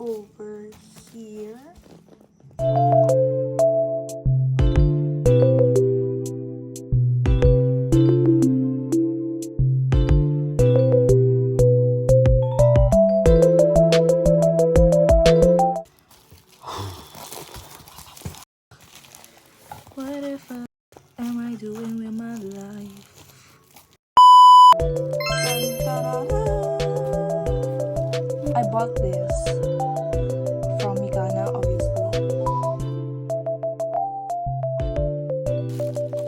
over here. What if am I doing with my life? I bought this from Mikana, obviously.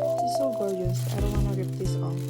This is so gorgeous. I don't want to rip this off.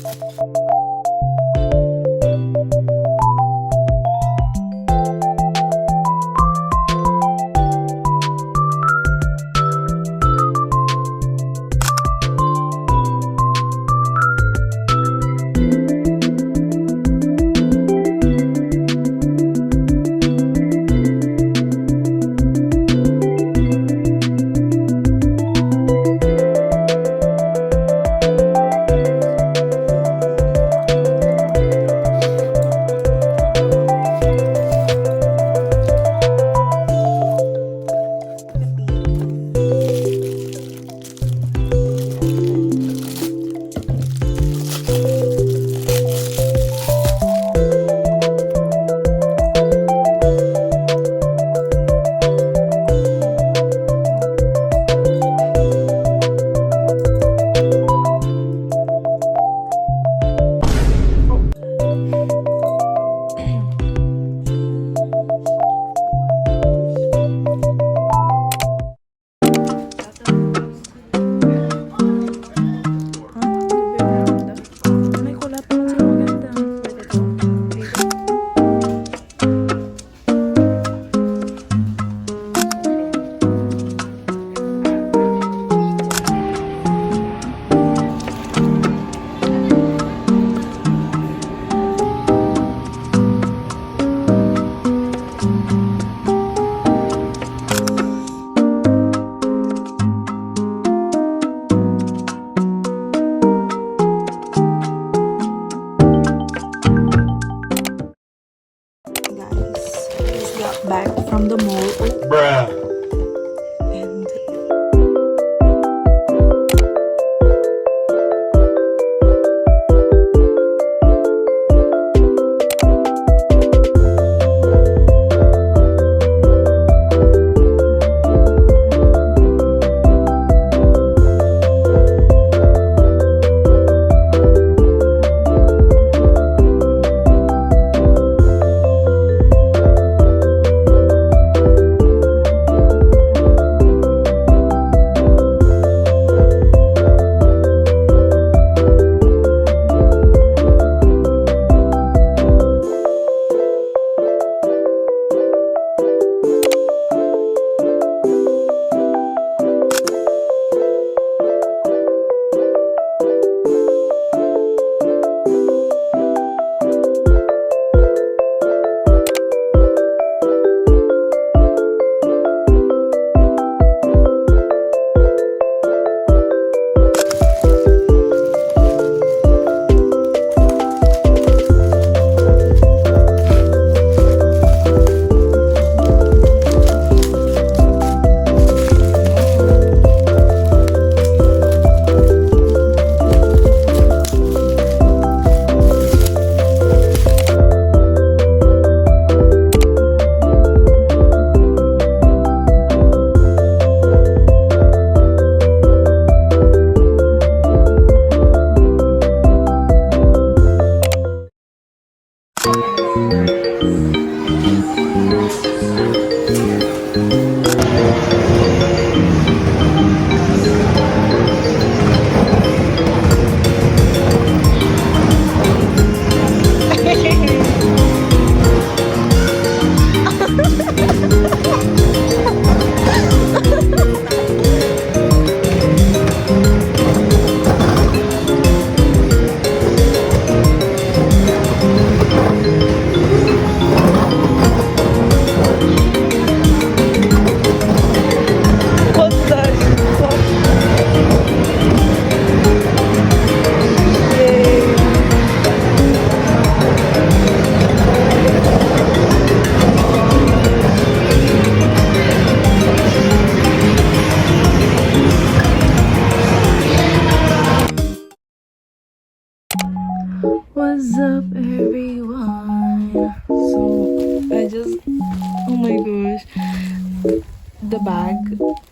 bag.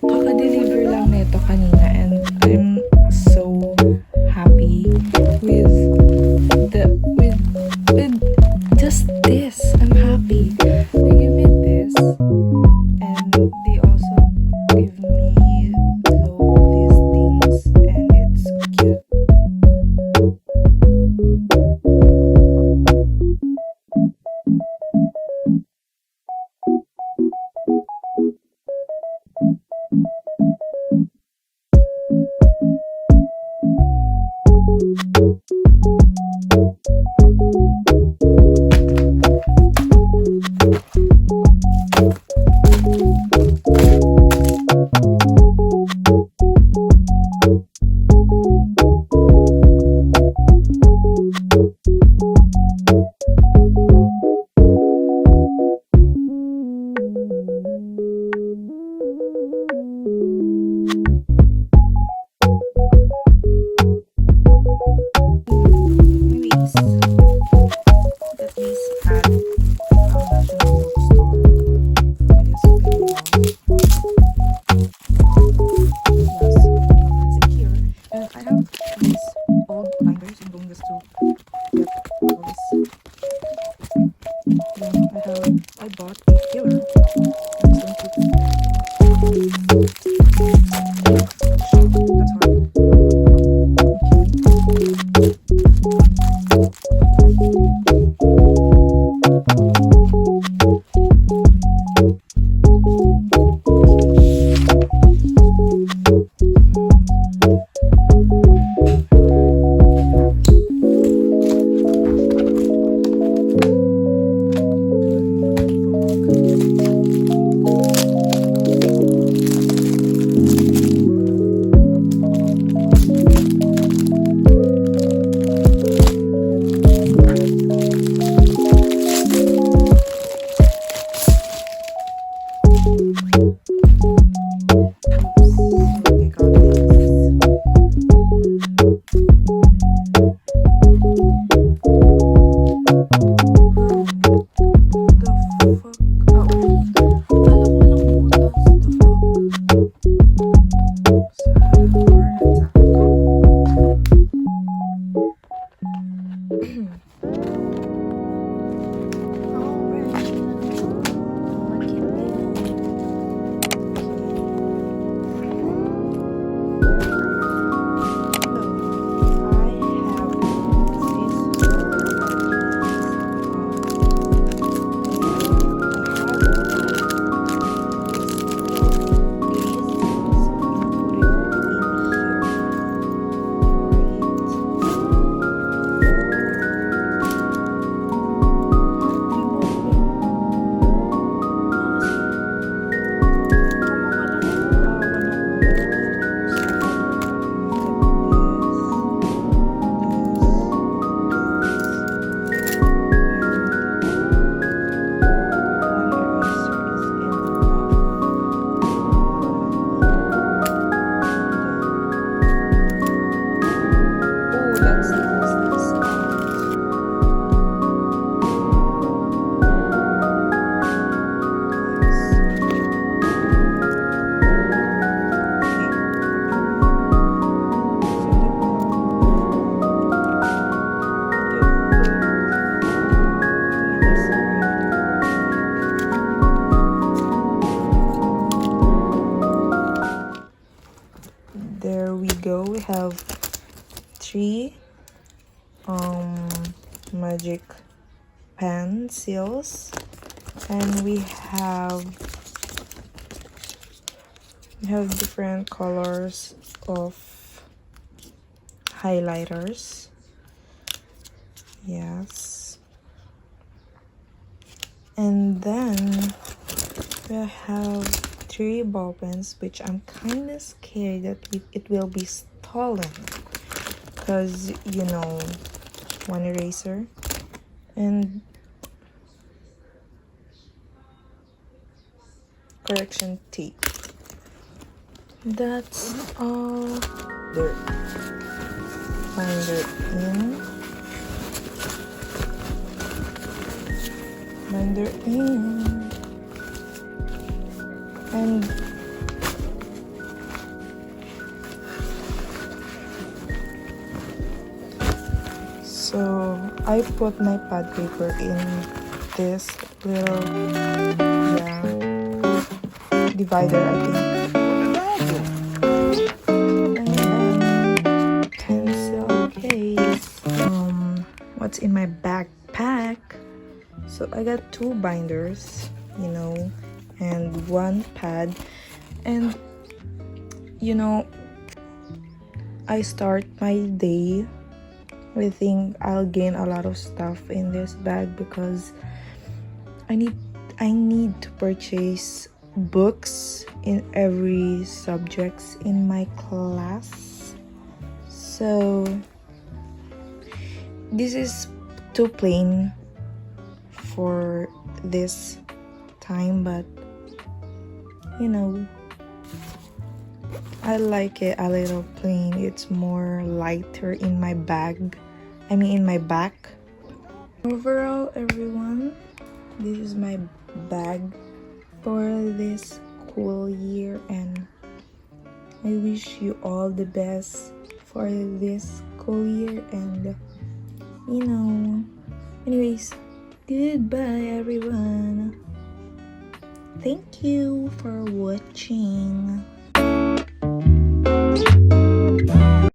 Kaka-deliver lang nito kanina and I'm so happy with with just this. I'm happy. They give me this and they also give me these things and it's cute. I bought a filler. That's hard. There we go. We have 3 magic pencils and we have different colors of highlighters. Yes, and then we have 3 ball pens, which I'm kind of scared that it will be stolen because, you know, 1 eraser and correction tape. That's all. There. Binder in. Binder in. And So I put my pad paper in this little, yeah, divider, I think. And then pencil case. What's in my backpack? So I got 2 binders, you know, and 1 pad. And you know, I start my day. I think I'll gain a lot of stuff in this bag because I need to purchase books in every subjects in my class. So this is too plain for this time, but you know, I like it a little plain. It's more lighter in my bag. I mean in my back. Overall, everyone, this is my bag for this school year, and I wish you all the best for this school year. And you know, anyways, goodbye everyone. Thank you for watching.